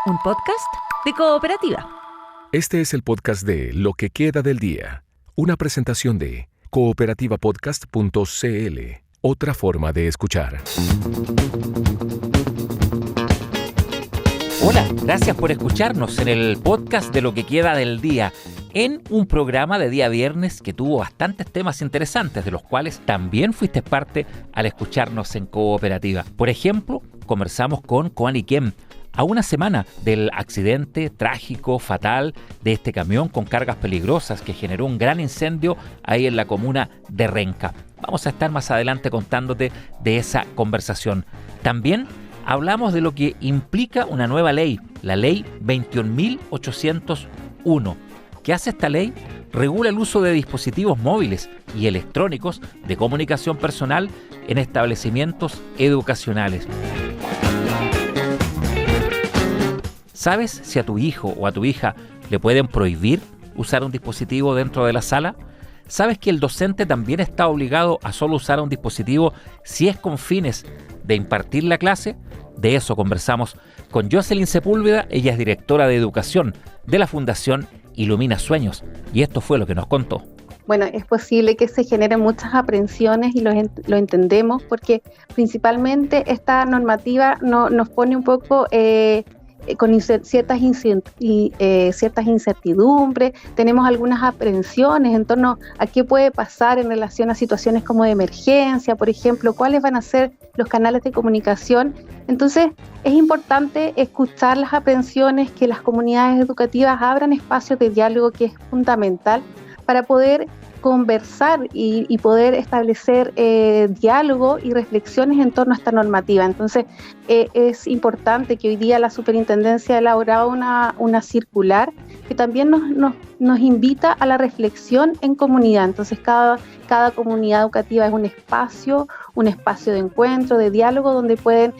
un podcast de Cooperativa. Este es el podcast de Lo que queda del día, una presentación de cooperativapodcast.cl, otra forma de escuchar. Hola, gracias por escucharnos en el podcast de Lo que queda del día, en un programa de día viernes que tuvo bastantes temas interesantes, de los cuales también fuiste parte al escucharnos en Cooperativa. Por ejemplo, conversamos con Koan Ikem, a una semana del accidente trágico, fatal, de este camión con cargas peligrosas que generó un gran incendio ahí en la comuna de Renca. Vamos a estar más adelante contándote de esa conversación. También hablamos de lo que implica una nueva ley, la ley 21.801. ¿Qué hace esta ley? Regula el uso de dispositivos móviles y electrónicos de comunicación personal en establecimientos educacionales. ¿Sabes si a tu hijo o a tu hija le pueden prohibir usar un dispositivo dentro de la sala? ¿Sabes que el docente también está obligado a solo usar un dispositivo si es con fines de impartir la clase? De eso conversamos con Jocelyn Sepúlveda. Ella es directora de educación de la Fundación Ilumina Sueños, y esto fue lo que nos contó. Bueno, es posible que se generen muchas aprensiones y lo entendemos porque principalmente esta normativa nos pone un poco con ciertas incertidumbres. Tenemos algunas aprensiones en torno a qué puede pasar en relación a situaciones como de emergencia, por ejemplo, cuáles van a ser los canales de comunicación. Entonces, es importante escuchar las aprensiones, que las comunidades educativas abran espacios de diálogo, que es fundamental para poder conversar y poder establecer diálogo y reflexiones en torno a esta normativa. Entonces, es importante que hoy día la Superintendencia ha elaborado una circular que también nos invita a la reflexión en comunidad. Entonces, cada comunidad educativa es un espacio de encuentro, de diálogo, donde pueden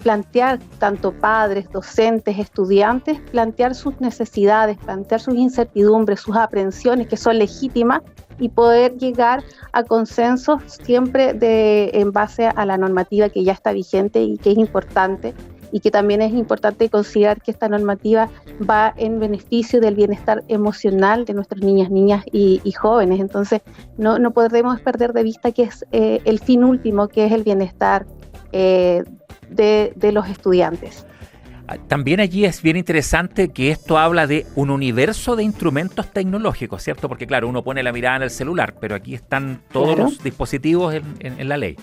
plantear, tanto padres, docentes, estudiantes, plantear sus necesidades, plantear sus incertidumbres, sus aprensiones, que son legítimas, y poder llegar a consensos siempre en base a la normativa que ya está vigente y que es importante, y que también es importante considerar que esta normativa va en beneficio del bienestar emocional de nuestras niñas y jóvenes. Entonces, no podemos perder de vista que es el fin último, que es el bienestar de los estudiantes. También allí es bien interesante que esto habla de un universo de instrumentos tecnológicos, ¿cierto? Porque claro, uno pone la mirada en el celular, pero aquí están todos los dispositivos en la ley.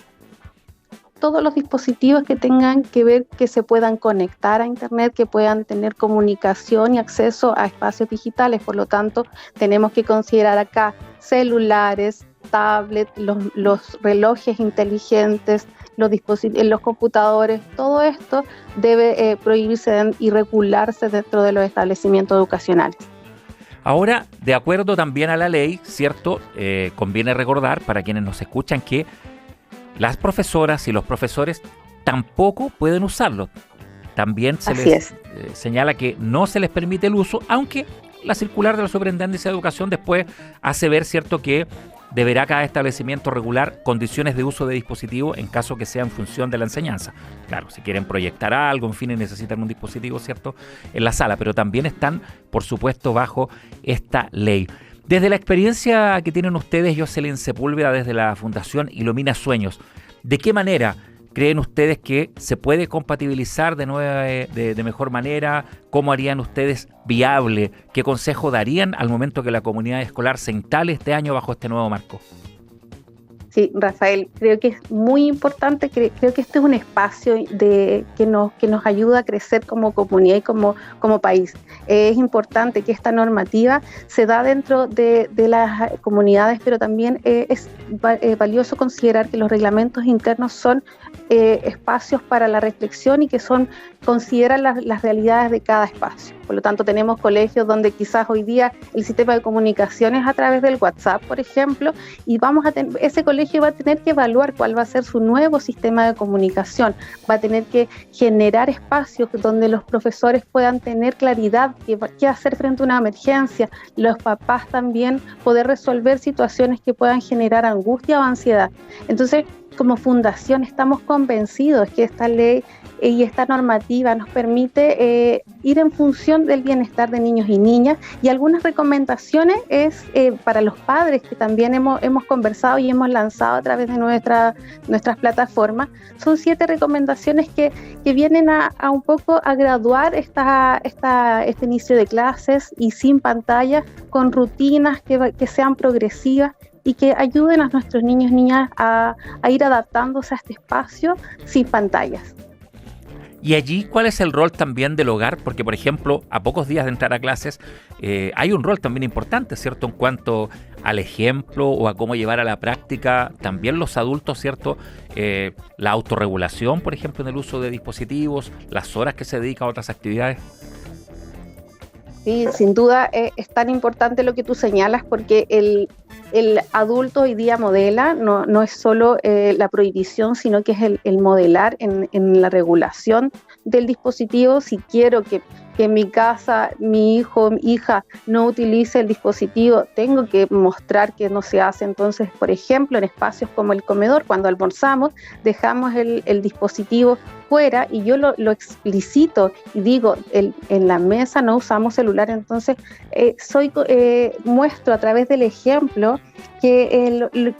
Todos los dispositivos que tengan que ver, que se puedan conectar a Internet, que puedan tener comunicación y acceso a espacios digitales. Por lo tanto, tenemos que considerar acá celulares, tablets, los relojes inteligentes, los computadores. Todo esto debe prohibirse y regularse dentro de los establecimientos educacionales. Ahora, de acuerdo también a la ley, ¿cierto? Conviene recordar para quienes nos escuchan que las profesoras y los profesores tampoco pueden usarlo. También se les señala que no se les permite el uso, aunque la circular de la Superintendencia de Educación después hace ver, ¿cierto?, que deberá cada establecimiento regular condiciones de uso de dispositivos en caso que sea en función de la enseñanza. Claro, si quieren proyectar algo, en fin, y necesitan un dispositivo, ¿cierto?, en la sala, pero también están, por supuesto, bajo esta ley. Desde la experiencia que tienen ustedes, Jocelyn Sepúlveda, desde la Fundación Ilumina Sueños, ¿de qué manera creen ustedes que se puede compatibilizar de mejor manera? ¿Cómo harían ustedes viable? ¿Qué consejo darían al momento que la comunidad escolar se instale este año bajo este nuevo marco? Sí, Rafael, creo que es muy importante, creo que este es un espacio que nos ayuda a crecer como comunidad y como país. Es importante que esta normativa se da dentro de las comunidades, pero también es valioso considerar que los reglamentos internos son espacios para la reflexión y que consideran las realidades de cada espacio. Por lo tanto, tenemos colegios donde quizás hoy día el sistema de comunicación es a través del WhatsApp, por ejemplo, y ese colegio va a tener que evaluar cuál va a ser su nuevo sistema de comunicación. Va a tener que generar espacios donde los profesores puedan tener claridad qué hacer frente a una emergencia, los papás también poder resolver situaciones que puedan generar angustia o ansiedad. Entonces, como fundación estamos convencidos que esta ley y esta normativa nos permite ir en función del bienestar de niños y niñas, y algunas recomendaciones es para los padres que también hemos conversado y hemos lanzado a través de nuestras plataformas. Son 7 recomendaciones que vienen a un poco a graduar este inicio de clases y sin pantallas, con rutinas que sean progresivas y que ayuden a nuestros niños y niñas a ir adaptándose a este espacio sin pantallas. Y allí, ¿cuál es el rol también del hogar? Porque, por ejemplo, a pocos días de entrar a clases, hay un rol también importante, ¿cierto? En cuanto al ejemplo o a cómo llevar a la práctica también los adultos, ¿cierto? La autorregulación, por ejemplo, en el uso de dispositivos, las horas que se dedican a otras actividades. Sí, sin duda es tan importante lo que tú señalas, porque el adulto hoy día modela, no es solo la prohibición, sino que es el modelar en la regulación del dispositivo. Si quiero que en mi casa mi hijo o mi hija no utilice el dispositivo, tengo que mostrar que no se hace. Entonces, por ejemplo, en espacios como el comedor, cuando almorzamos, dejamos el dispositivo fuera y yo lo explicito y digo, en la mesa no usamos celular. Entonces, muestro a través del ejemplo que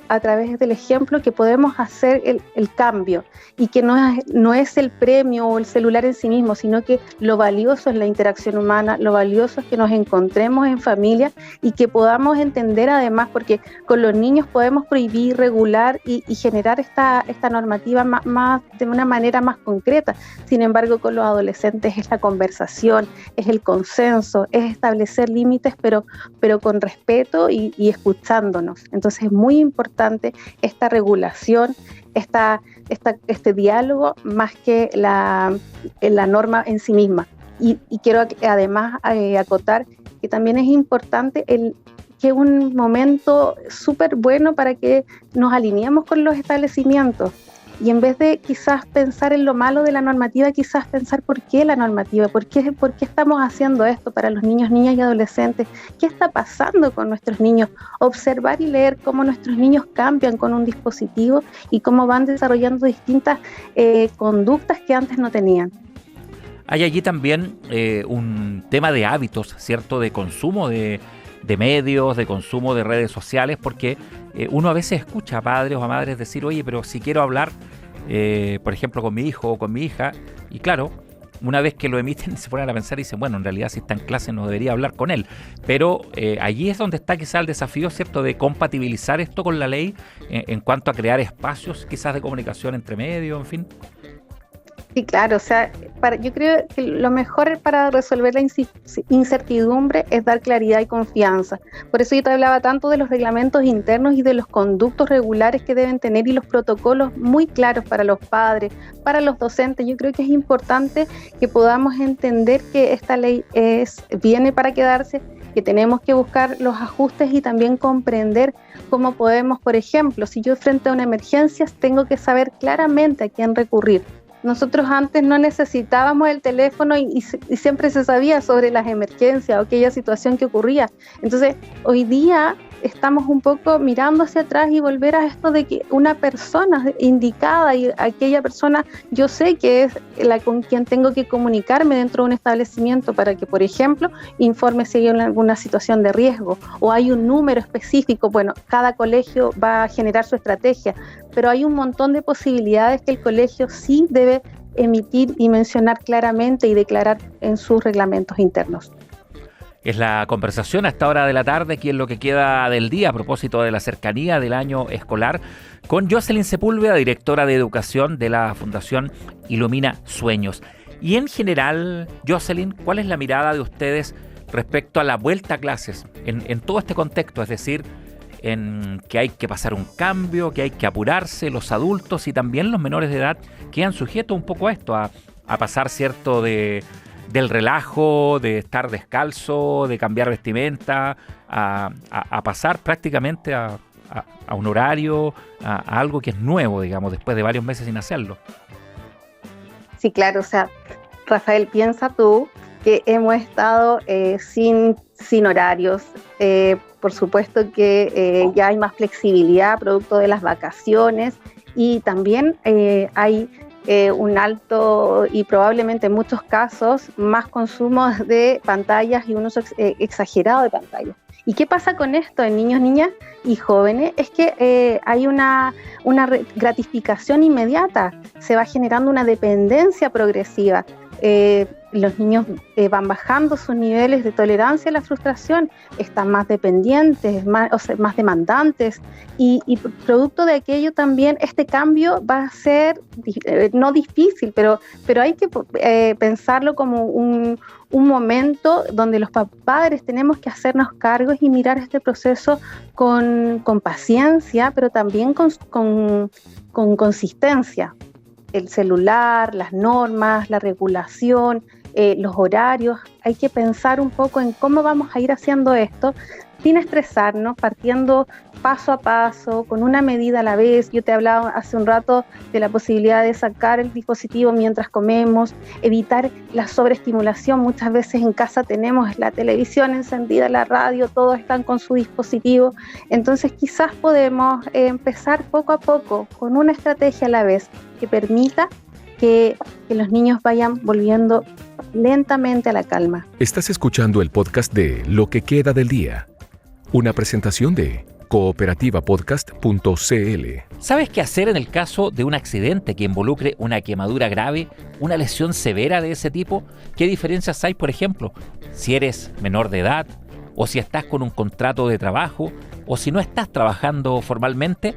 podemos hacer el cambio, y que no es el premio o el celular en sí mismo, sino que lo valioso es la interacción humana, lo valioso es que nos encontremos en familia y que podamos entender, además, porque con los niños podemos prohibir, regular y generar esta normativa más de una manera más concreta. Sin embargo, con los adolescentes es la conversación, es el consenso, es establecer límites, pero con respeto y escuchándonos. Entonces es muy importante esta regulación, este diálogo, más que la norma en sí misma. Y quiero además acotar que también es importante que es un momento súper bueno para que nos alineemos con los establecimientos. Y en vez de quizás pensar en lo malo de la normativa, quizás pensar por qué la normativa, por qué estamos haciendo esto para los niños, niñas y adolescentes, qué está pasando con nuestros niños, observar y leer cómo nuestros niños cambian con un dispositivo y cómo van desarrollando distintas conductas que antes no tenían. Hay allí también un tema de hábitos, ¿cierto? De consumo de medios, de consumo de redes sociales, porque uno a veces escucha a padres o a madres decir, oye, pero si quiero hablar, por ejemplo, con mi hijo o con mi hija, y claro, una vez que lo emiten se ponen a pensar y dicen, bueno, en realidad si está en clase no debería hablar con él, pero allí es donde está quizás el desafío, ¿cierto?, de compatibilizar esto con la ley en cuanto a crear espacios quizás de comunicación entre medios, en fin. Sí, claro, o sea, yo creo que lo mejor para resolver la incertidumbre es dar claridad y confianza. Por eso yo te hablaba tanto de los reglamentos internos y de los conductos regulares que deben tener, y los protocolos muy claros para los padres, para los docentes. Yo creo que es importante que podamos entender que esta ley viene para quedarse, que tenemos que buscar los ajustes y también comprender cómo podemos, por ejemplo, si yo frente a una emergencia tengo que saber claramente a quién recurrir. Nosotros antes no necesitábamos el teléfono y siempre se sabía sobre las emergencias o aquella situación que ocurría. Entonces, hoy día estamos un poco mirando hacia atrás y volver a esto de que una persona indicada, y aquella persona yo sé que es la con quien tengo que comunicarme dentro de un establecimiento para que, por ejemplo, informe si hay alguna situación de riesgo o hay un número específico. Bueno, cada colegio va a generar su estrategia, pero hay un montón de posibilidades que el colegio sí debe emitir y mencionar claramente y declarar en sus reglamentos internos. Es la conversación a esta hora de la tarde, aquí en Lo que queda del día, a propósito de la cercanía del año escolar, con Jocelyn Sepúlveda, directora de educación de la Fundación Ilumina Sueños. Y en general, Jocelyn, ¿cuál es la mirada de ustedes respecto a la vuelta a clases en todo este contexto? Es decir, en que hay que pasar un cambio, que hay que apurarse, los adultos y también los menores de edad quedan sujetos un poco a esto, a pasar, ¿cierto?, del relajo, de estar descalzo, de cambiar vestimenta, a pasar prácticamente a un horario, a algo que es nuevo, digamos, después de varios meses sin hacerlo. Sí, claro, o sea, Rafael, piensa tú que hemos estado sin horarios. Por supuesto que ya hay más flexibilidad producto de las vacaciones, y también hay un alto y probablemente en muchos casos más consumo de pantallas y un uso exagerado de pantallas. ¿Y qué pasa con esto en niños, niñas y jóvenes? Es que hay una gratificación inmediata, se va generando una dependencia progresiva. Los niños van bajando sus niveles de tolerancia a la frustración, están más dependientes, más demandantes, y producto de aquello también este cambio va a ser no difícil, pero hay que pensarlo como un momento donde los padres tenemos que hacernos cargos y mirar este proceso con paciencia, pero también con consistencia. El celular, las normas, la regulación, los horarios, hay que pensar un poco en cómo vamos a ir haciendo esto sin estresarnos, partiendo paso a paso, con una medida a la vez. Yo te hablaba hace un rato de la posibilidad de sacar el dispositivo mientras comemos, evitar la sobreestimulación. Muchas veces en casa tenemos la televisión encendida, la radio, todos están con su dispositivo. Entonces quizás podemos empezar poco a poco, con una estrategia a la vez, que permita que los niños vayan volviendo lentamente a la calma. Estás escuchando el podcast de Lo que queda del día, una presentación de cooperativapodcast.cl. ¿Sabes qué hacer en el caso de un accidente que involucre una quemadura grave, una lesión severa de ese tipo? ¿Qué diferencias hay, por ejemplo, si eres menor de edad, o si estás con un contrato de trabajo, o si no estás trabajando formalmente?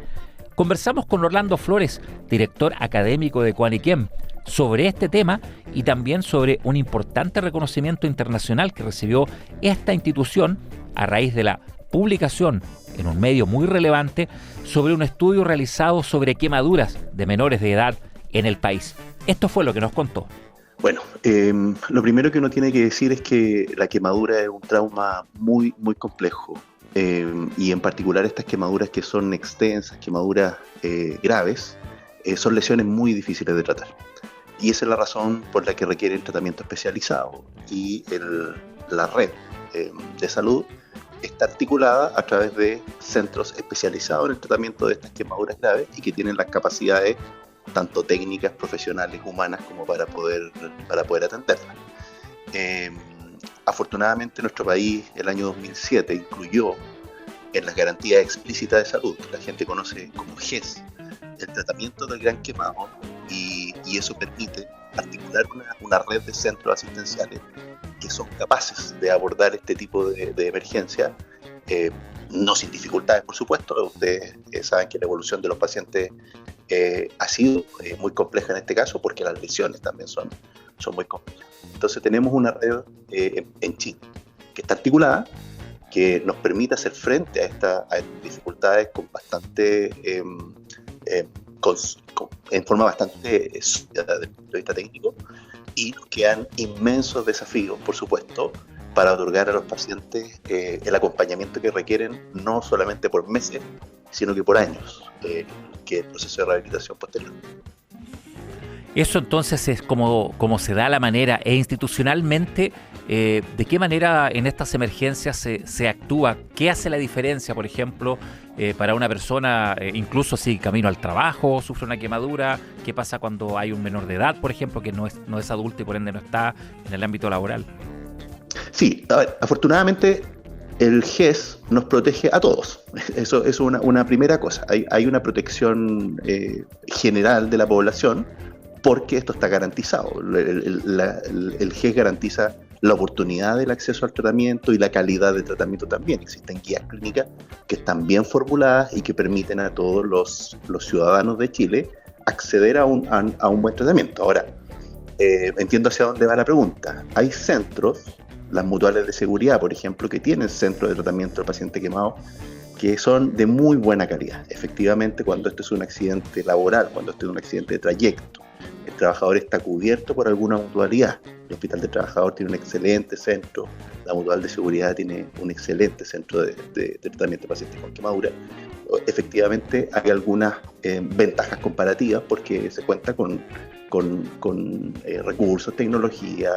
Conversamos con Orlando Flores, director académico de Coaniquem, sobre este tema y también sobre un importante reconocimiento internacional que recibió esta institución a raíz de la publicación en un medio muy relevante sobre un estudio realizado sobre quemaduras de menores de edad en el país. Esto fue lo que nos contó. Bueno, lo primero que uno tiene que decir es que la quemadura es un trauma muy, muy complejo. Y en particular estas quemaduras que son extensas, quemaduras graves, son lesiones muy difíciles de tratar. Y esa es la razón por la que requieren tratamiento especializado. Y la red de salud está articulada a través de centros especializados en el tratamiento de estas quemaduras graves y que tienen las capacidades tanto técnicas, profesionales, humanas, como para poder atenderlas. Afortunadamente nuestro país el año 2007 incluyó en las garantías explícitas de salud, que la gente conoce como GES, el tratamiento del gran quemado, y eso permite articular una red de centros asistenciales que son capaces de abordar este tipo de emergencia, no sin dificultades, por supuesto. Ustedes saben que la evolución de los pacientes ha sido muy compleja en este caso, porque las lesiones también son muy complejas. Entonces tenemos una red en Chile que está articulada, que nos permite hacer frente a estas dificultades con bastante, en forma bastante sólida desde el punto de vista técnico, y nos quedan inmensos desafíos, por supuesto, para otorgar a los pacientes el acompañamiento que requieren, no solamente por meses, sino que por años, que el proceso de rehabilitación posterior. Eso entonces es como se da la manera, e institucionalmente, ¿de qué manera en estas emergencias se actúa? ¿Qué hace la diferencia, por ejemplo, para una persona, incluso si camino al trabajo sufre una quemadura? ¿Qué pasa cuando hay un menor de edad, por ejemplo, que no es adulto y por ende no está en el ámbito laboral? Sí, a ver, afortunadamente el GES nos protege a todos. Eso es una primera cosa. Hay una protección general de la población, porque esto está garantizado. El GES garantiza la oportunidad del acceso al tratamiento y la calidad del tratamiento también. Existen guías clínicas que están bien formuladas y que permiten a todos los ciudadanos de Chile acceder a un buen tratamiento. Ahora, entiendo hacia dónde va la pregunta. Hay centros, las mutuales de seguridad, por ejemplo, que tienen centros de tratamiento del paciente quemado, que son de muy buena calidad. Efectivamente, cuando esto es un accidente laboral, cuando esto es un accidente de trayecto, el trabajador está cubierto por alguna mutualidad. El Hospital del Trabajador tiene un excelente centro, la Mutual de Seguridad tiene un excelente centro de tratamiento de pacientes con quemadura. Efectivamente, hay algunas ventajas comparativas porque se cuenta con recursos, tecnología,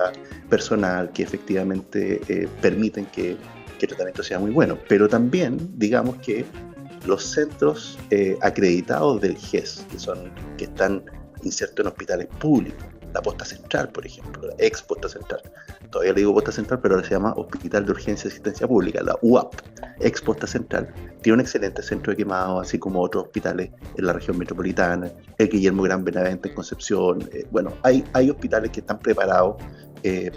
personal que efectivamente permiten que el tratamiento sea muy bueno. Pero también, digamos que los centros acreditados del GES, que están insertos en hospitales públicos, la Posta Central, por ejemplo, la ex Posta Central, todavía le digo Posta Central, pero ahora se llama Hospital de Urgencia y Asistencia Pública, la UAP, ex Posta Central, tiene un excelente centro de quemado, así como otros hospitales en la región metropolitana, el Guillermo Gran Benavente en Concepción. Bueno, hay hospitales que están preparados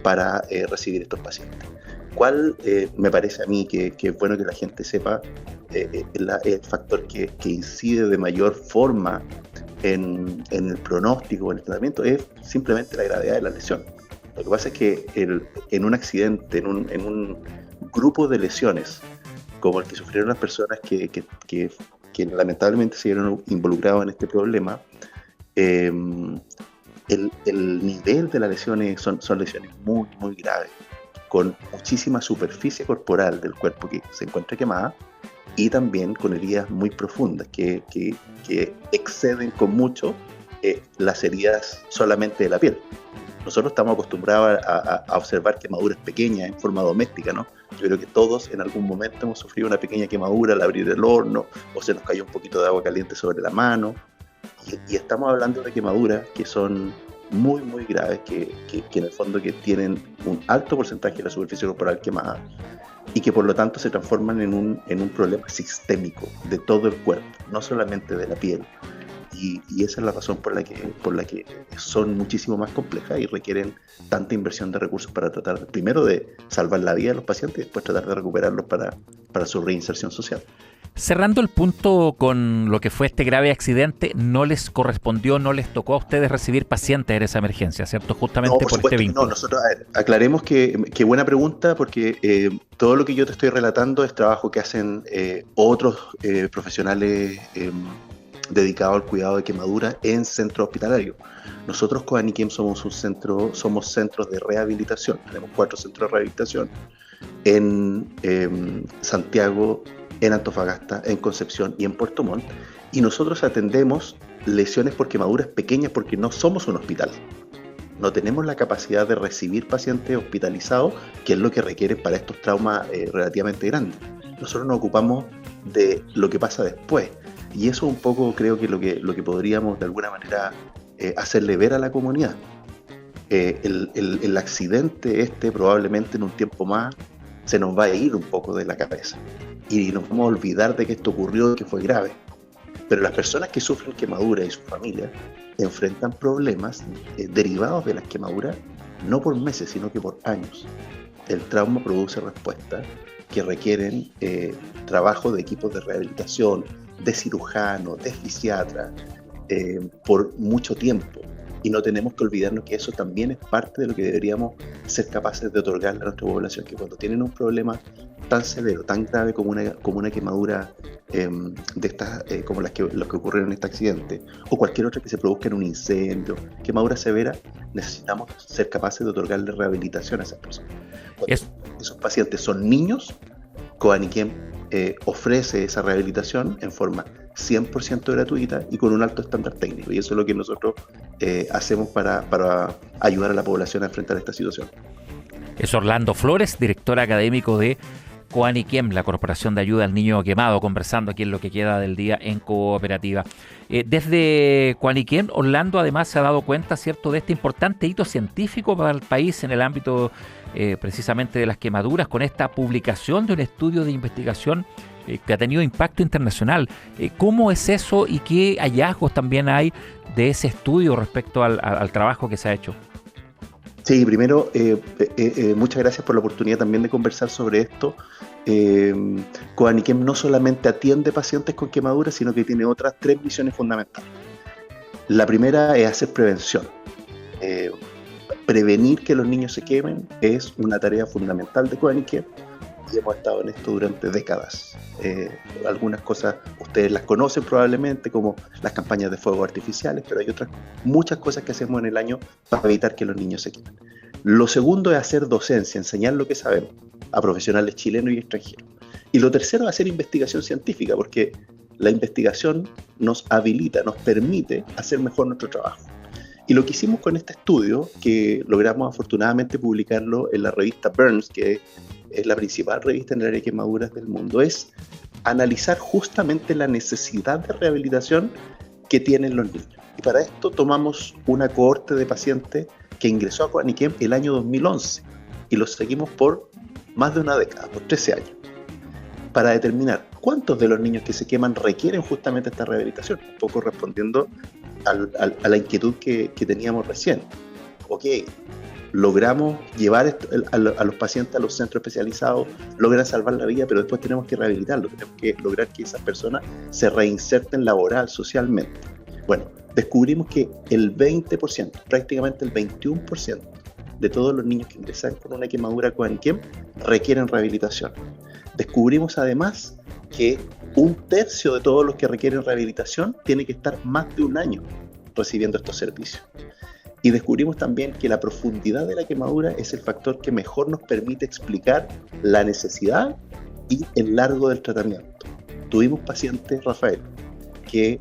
para recibir estos pacientes. ¿Cuál me parece a mí que es bueno que la gente sepa el factor que incide de mayor forma en el pronóstico, en el tratamiento, es simplemente la gravedad de la lesión? Lo que pasa es que en un accidente, en un grupo de lesiones, como el que sufrieron las personas que lamentablemente se vieron involucrados en este problema, el nivel de las lesiones son lesiones muy, muy graves, con muchísima superficie corporal del cuerpo que se encuentra quemada, y también con heridas muy profundas que exceden con mucho las heridas solamente de la piel. Nosotros estamos acostumbrados a observar quemaduras pequeñas en forma doméstica, ¿no? Yo creo que todos en algún momento hemos sufrido una pequeña quemadura al abrir el horno, o se nos cayó un poquito de agua caliente sobre la mano, y estamos hablando de quemaduras que son muy, muy graves, que en el fondo que tienen un alto porcentaje de la superficie corporal quemada, y que por lo tanto se transforman en un problema sistémico de todo el cuerpo, no solamente de la piel. Y esa es la razón por la que son muchísimo más complejas y requieren tanta inversión de recursos para tratar primero de salvar la vida de los pacientes y después tratar de recuperarlos para su reinserción social. Cerrando el punto con lo que fue este grave accidente, no les correspondió, no les tocó a ustedes recibir pacientes en esa emergencia, ¿cierto? Justamente por este vínculo. No, nosotros, aclaremos que buena pregunta, porque todo lo que yo te estoy relatando es trabajo que hacen otros profesionales dedicados al cuidado de quemaduras en centros hospitalarios. Nosotros, Coaniquem, somos centros de rehabilitación. Tenemos 4 centros de rehabilitación en Santiago, en Antofagasta, en Concepción y en Puerto Montt, y nosotros atendemos lesiones por quemaduras pequeñas porque no somos un hospital. No tenemos la capacidad de recibir pacientes hospitalizados, que es lo que requieren para estos traumas relativamente grandes. Nosotros nos ocupamos de lo que pasa después, y eso un poco creo que lo que podríamos de alguna manera hacerle ver a la comunidad. El accidente probablemente en un tiempo más se nos va a ir un poco de la cabeza y nos vamos a olvidar de que esto ocurrió y que fue grave. Pero las personas que sufren quemaduras y sus familias enfrentan problemas derivados de las quemaduras, no por meses, sino que por años. El trauma produce respuestas que requieren trabajo de equipos de rehabilitación, de cirujanos, de fisiatras, por mucho tiempo. Y no tenemos que olvidarnos que eso también es parte de lo que deberíamos ser capaces de otorgarle a nuestra población, que cuando tienen un problema tan severo, tan grave como una quemadura de estas, como los que ocurrieron en este accidente, o cualquier otra que se produzca en un incendio, quemadura severa, necesitamos ser capaces de otorgarle rehabilitación a esas personas. Cuando esos pacientes son niños, Coaniquem ofrece esa rehabilitación en forma 100% gratuita y con un alto estándar técnico, y eso es lo que nosotros hacemos para ayudar a la población a enfrentar esta situación. Es Orlando Flores, director académico de Coaniquem, la Corporación de Ayuda al Niño Quemado, conversando aquí en Lo que Queda del Día en Cooperativa. Desde Coaniquem, Orlando además se ha dado cuenta, ¿cierto?, de este importante hito científico para el país en el ámbito precisamente de las quemaduras, con esta publicación de un estudio de investigación que ha tenido impacto internacional. ¿Cómo es eso y qué hallazgos también hay de ese estudio respecto al trabajo que se ha hecho? Sí, primero, muchas gracias por la oportunidad también de conversar sobre esto. Coaniquem no solamente atiende pacientes con quemaduras, sino que tiene otras 3 misiones fundamentales. La primera es hacer prevención. Prevenir que los niños se quemen es una tarea fundamental de Coaniquem, y hemos estado en esto durante décadas. Algunas cosas ustedes las conocen probablemente, como las campañas de fuegos artificiales, pero hay muchas cosas que hacemos en el año para evitar que los niños se quemen. Lo segundo es hacer docencia, enseñar lo que sabemos a profesionales chilenos y extranjeros. Y lo tercero es hacer investigación científica, porque la investigación nos habilita, nos permite hacer mejor nuestro trabajo. Y lo que hicimos con este estudio, que logramos afortunadamente publicarlo en la revista Burns, que es la principal revista en el área de quemaduras del mundo, es analizar justamente la necesidad de rehabilitación que tienen los niños. Y para esto tomamos una cohorte de pacientes que ingresó a Coaniquem el año 2011 y los seguimos por más de una década, por 13 años, para determinar cuántos de los niños que se queman requieren justamente esta rehabilitación, un poco respondiendo a la inquietud que teníamos recién. Ok, logramos llevar a los pacientes a los centros especializados, logran salvar la vida, pero después tenemos que rehabilitarlos, tenemos que lograr que esas personas se reinserten laboral, socialmente. Bueno, descubrimos que el 20%, prácticamente el 21% de todos los niños que ingresan con una quemadura Coaniquem requieren rehabilitación. Descubrimos además que 1/3 de todos los que requieren rehabilitación tiene que estar más de un año recibiendo estos servicios. Y descubrimos también que la profundidad de la quemadura es el factor que mejor nos permite explicar la necesidad y el largo del tratamiento. Tuvimos pacientes, Rafael, que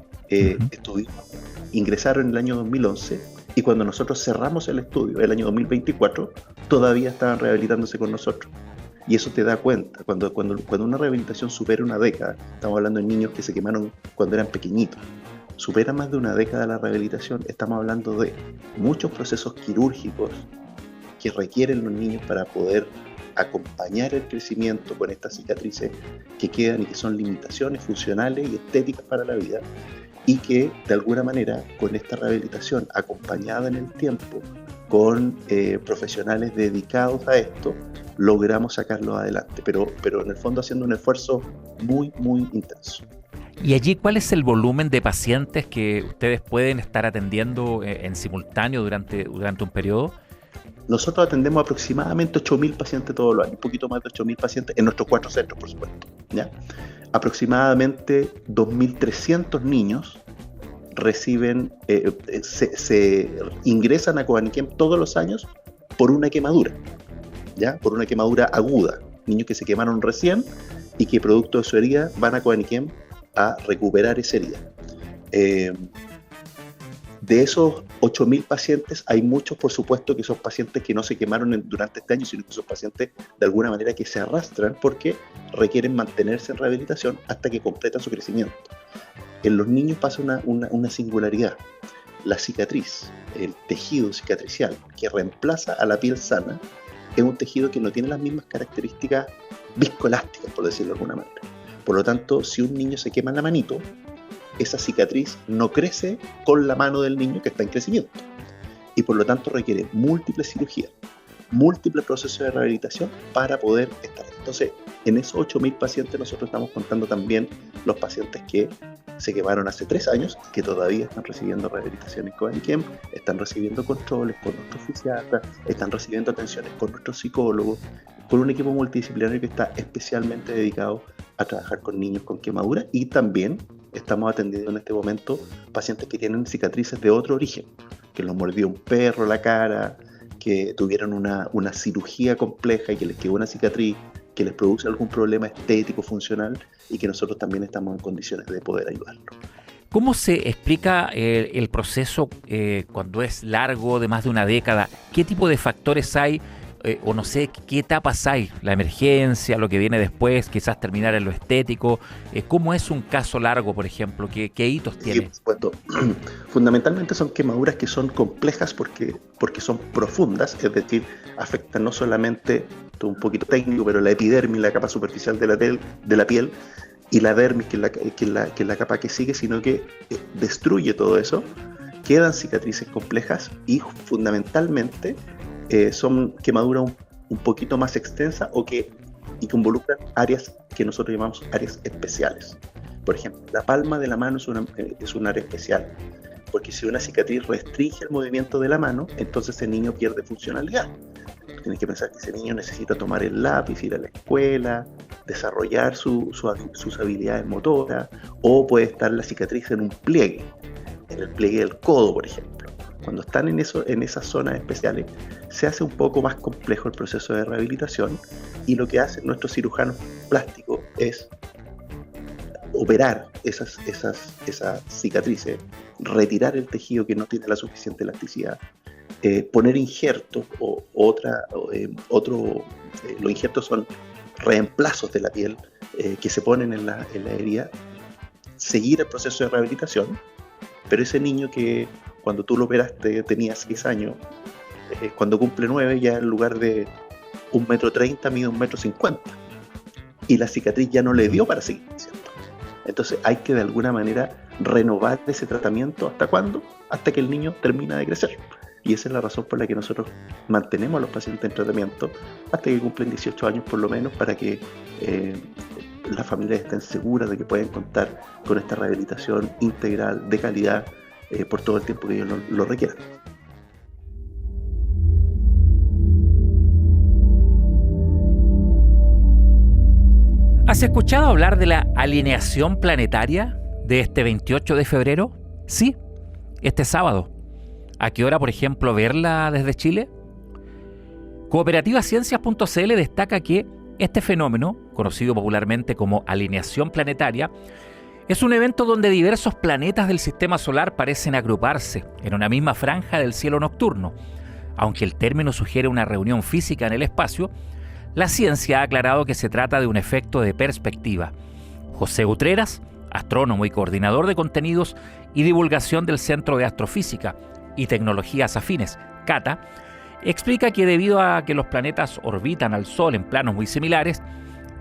ingresaron en el año 2011 y cuando nosotros cerramos el estudio, el año 2024, todavía estaban rehabilitándose con nosotros. Y eso te da cuenta, cuando una rehabilitación supera una década, estamos hablando de niños que se quemaron cuando eran pequeñitos, supera más de una década la rehabilitación, estamos hablando de muchos procesos quirúrgicos que requieren los niños para poder acompañar el crecimiento con estas cicatrices que quedan y que son limitaciones funcionales y estéticas para la vida, y que de alguna manera con esta rehabilitación acompañada en el tiempo con profesionales dedicados a esto, logramos sacarlo adelante, pero en el fondo haciendo un esfuerzo muy, muy intenso. ¿Y allí cuál es el volumen de pacientes que ustedes pueden estar atendiendo en simultáneo durante un periodo? Nosotros atendemos aproximadamente 8.000 pacientes todos los años, un poquito más de 8.000 pacientes en nuestros 4 centros, por supuesto, ¿ya? Aproximadamente 2.300 niños reciben, se ingresan a Coaniquem todos los años por una quemadura, ¿ya? Por una quemadura aguda, niños que se quemaron recién y que producto de su herida van a Coaniquem a recuperar esa herida. De esos 8.000 pacientes, hay muchos, por supuesto, que son pacientes que no se quemaron durante este año, sino que son pacientes de alguna manera que se arrastran porque requieren mantenerse en rehabilitación hasta que completan su crecimiento. En los niños pasa una singularidad. La cicatriz, el tejido cicatricial que reemplaza a la piel sana, es un tejido que no tiene las mismas características viscoelásticas, por decirlo de alguna manera. Por lo tanto, si un niño se quema en la manito, esa cicatriz no crece con la mano del niño que está en crecimiento. Y por lo tanto requiere múltiples cirugías, múltiples procesos de rehabilitación para poder estar. Entonces, en esos 8.000 pacientes nosotros estamos contando también los pacientes que se quemaron hace 3 años, que todavía están recibiendo rehabilitación en Coaniquem, están recibiendo controles con nuestros fisiatras, están recibiendo atenciones con nuestros psicólogos, con un equipo multidisciplinario que está especialmente dedicado a trabajar con niños con quemadura, y también estamos atendiendo en este momento pacientes que tienen cicatrices de otro origen, que los mordió un perro la cara, que tuvieron una cirugía compleja y que les quedó una cicatriz, que les produce algún problema estético, funcional, y que nosotros también estamos en condiciones de poder ayudarlos. ¿Cómo se explica el proceso cuando es largo, de más de una década? ¿Qué tipo de factores hay? O no sé, ¿qué etapas hay? La emergencia, lo que viene después, quizás terminar en lo estético. ¿Cómo es un caso largo, por ejemplo? ¿Qué hitos tiene? Sí, por supuesto. Fundamentalmente son quemaduras que son complejas porque son profundas, es decir, afectan no solamente, esto un poquito técnico, pero la epidermis, la capa superficial de la piel, y la dermis, que es la capa que sigue, sino que destruye todo eso. Quedan cicatrices complejas y fundamentalmente son quemaduras un poquito más extensas y que involucran áreas que nosotros llamamos áreas especiales. Por ejemplo, la palma de la mano es un área especial, porque si una cicatriz restringe el movimiento de la mano, entonces ese niño pierde funcionalidad. Tienes que pensar que ese niño necesita tomar el lápiz, ir a la escuela, desarrollar sus habilidades motoras, o puede estar la cicatriz en un pliegue, en el pliegue del codo, por ejemplo. Cuando están en esas zonas especiales, se hace un poco más complejo el proceso de rehabilitación, y lo que hacen nuestros cirujanos plásticos es operar esas cicatrices, retirar el tejido que no tiene la suficiente elasticidad, poner injertos los injertos son reemplazos de la piel que se ponen en la herida, seguir el proceso de rehabilitación, pero ese niño que cuando tú lo operaste tenía 6 años, cuando cumple 9 ya en lugar de 1,30 m mide 1,50 m, y la cicatriz ya no le dio para seguir creciendo. Entonces hay que de alguna manera renovar ese tratamiento. ¿Hasta cuándo? Hasta que el niño termina de crecer. Y esa es la razón por la que nosotros mantenemos a los pacientes en tratamiento hasta que cumplen 18 años por lo menos, para que las familias estén seguras de que pueden contar con esta rehabilitación integral de calidad por todo el tiempo que ellos lo requieran. ¿Has escuchado hablar de la alineación planetaria de este 28 de febrero? Sí, este sábado. ¿A qué hora, por ejemplo, verla desde Chile? Cooperativaciencias.cl destaca que este fenómeno, conocido popularmente como alineación planetaria, es un evento donde diversos planetas del sistema solar parecen agruparse en una misma franja del cielo nocturno. Aunque el término sugiere una reunión física en el espacio, la ciencia ha aclarado que se trata de un efecto de perspectiva. José Utreras, astrónomo y coordinador de contenidos y divulgación del Centro de Astrofísica y Tecnologías Afines, CATA, explica que debido a que los planetas orbitan al Sol en planos muy similares,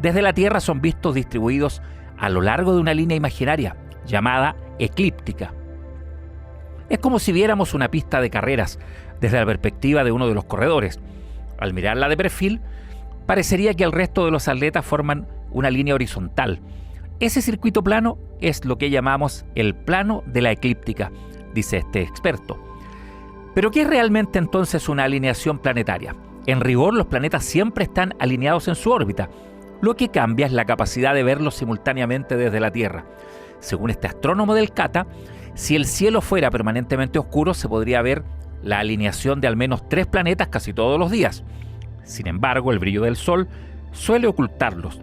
desde la Tierra son vistos distribuidos a lo largo de una línea imaginaria llamada eclíptica. Es como si viéramos una pista de carreras desde la perspectiva de uno de los corredores. Al mirarla de perfil, parecería que el resto de los atletas forman una línea horizontal. Ese circuito plano es lo que llamamos el plano de la eclíptica, dice este experto. ¿Pero qué es realmente entonces una alineación planetaria? En rigor, los planetas siempre están alineados en su órbita. Lo que cambia es la capacidad de verlos simultáneamente desde la Tierra. Según este astrónomo del CATA, si el cielo fuera permanentemente oscuro, se podría ver la alineación de al menos 3 planetas casi todos los días. Sin embargo, el brillo del Sol suele ocultarlos.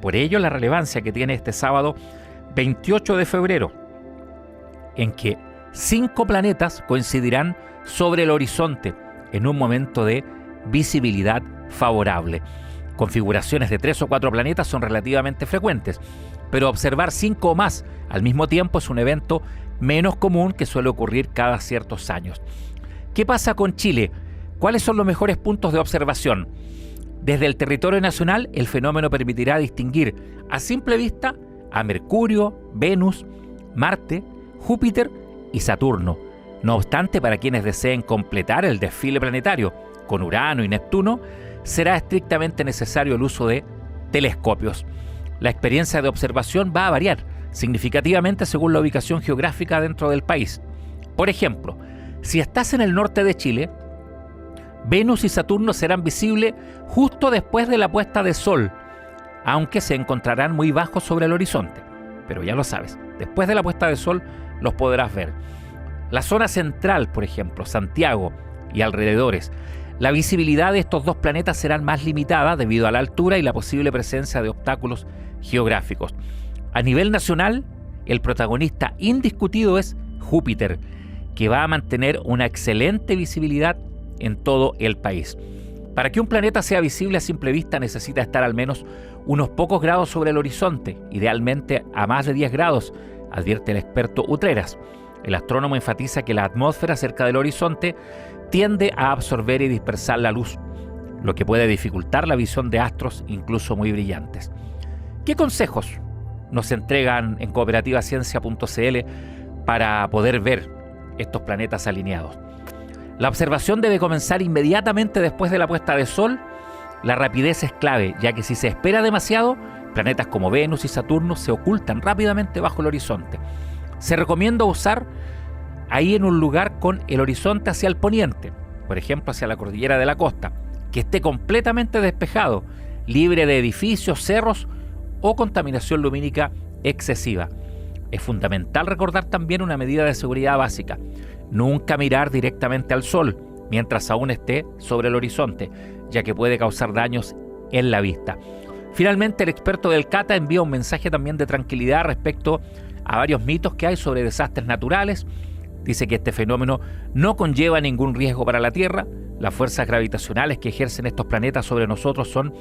Por ello, la relevancia que tiene este sábado 28 de febrero, en que 5 planetas coincidirán sobre el horizonte en un momento de visibilidad favorable. Configuraciones de 3 o 4 planetas son relativamente frecuentes, pero observar 5 o más al mismo tiempo es un evento menos común que suele ocurrir cada ciertos años. ¿Qué pasa con Chile? ¿Cuáles son los mejores puntos de observación? Desde el territorio nacional, el fenómeno permitirá distinguir a simple vista a Mercurio, Venus, Marte, Júpiter y Saturno. No obstante, para quienes deseen completar el desfile planetario con Urano y Neptuno, será estrictamente necesario el uso de telescopios. La experiencia de observación va a variar significativamente según la ubicación geográfica dentro del país. Por ejemplo, si estás en el norte de Chile, Venus y Saturno serán visibles justo después de la puesta de sol, aunque se encontrarán muy bajos sobre el horizonte. Pero ya lo sabes, después de la puesta de sol los podrás ver. La zona central, por ejemplo, Santiago y alrededores, la visibilidad de estos 2 planetas será más limitada debido a la altura y la posible presencia de obstáculos geográficos. A nivel nacional, el protagonista indiscutido es Júpiter, que va a mantener una excelente visibilidad en todo el país. Para que un planeta sea visible a simple vista necesita estar al menos unos pocos grados sobre el horizonte, idealmente a más de 10 grados, advierte el experto Utreras. El astrónomo enfatiza que la atmósfera cerca del horizonte tiende a absorber y dispersar la luz, lo que puede dificultar la visión de astros incluso muy brillantes. ¿Qué consejos nos entregan en cooperativaciencia.cl para poder ver estos planetas alineados? La observación debe comenzar inmediatamente después de la puesta de sol. La rapidez es clave, ya que si se espera demasiado, planetas como Venus y Saturno se ocultan rápidamente bajo el horizonte. Se recomienda usar ahí en un lugar con el horizonte hacia el poniente, por ejemplo hacia la cordillera de la costa, que esté completamente despejado, libre de edificios, cerros o contaminación lumínica excesiva. Es fundamental recordar también una medida de seguridad básica: nunca mirar directamente al sol mientras aún esté sobre el horizonte, ya que puede causar daños en la vista. Finalmente, el experto del CATA envía un mensaje también de tranquilidad respecto a varios mitos que hay sobre desastres naturales. Dice que este fenómeno no conlleva ningún riesgo para la Tierra. Las fuerzas gravitacionales que ejercen estos planetas sobre nosotros son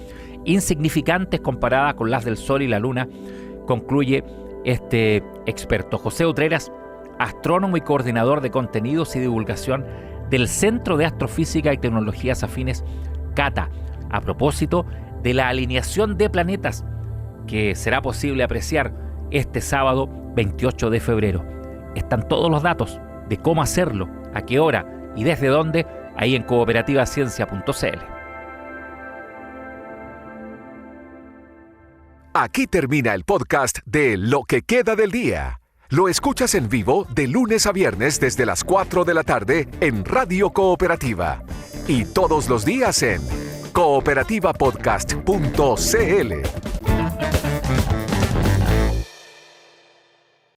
insignificantes comparadas con las del Sol y la Luna, concluye este experto. José Utreras, astrónomo y coordinador de contenidos y divulgación del Centro de Astrofísica y Tecnologías Afines, CATA, a propósito de la alineación de planetas que será posible apreciar este sábado 28 de febrero. Están todos los datos de cómo hacerlo, a qué hora y desde dónde, ahí en cooperativaciencia.cl. Aquí termina el podcast de Lo que queda del día. Lo escuchas en vivo de lunes a viernes desde las 4 de la tarde en Radio Cooperativa y todos los días en cooperativapodcast.cl.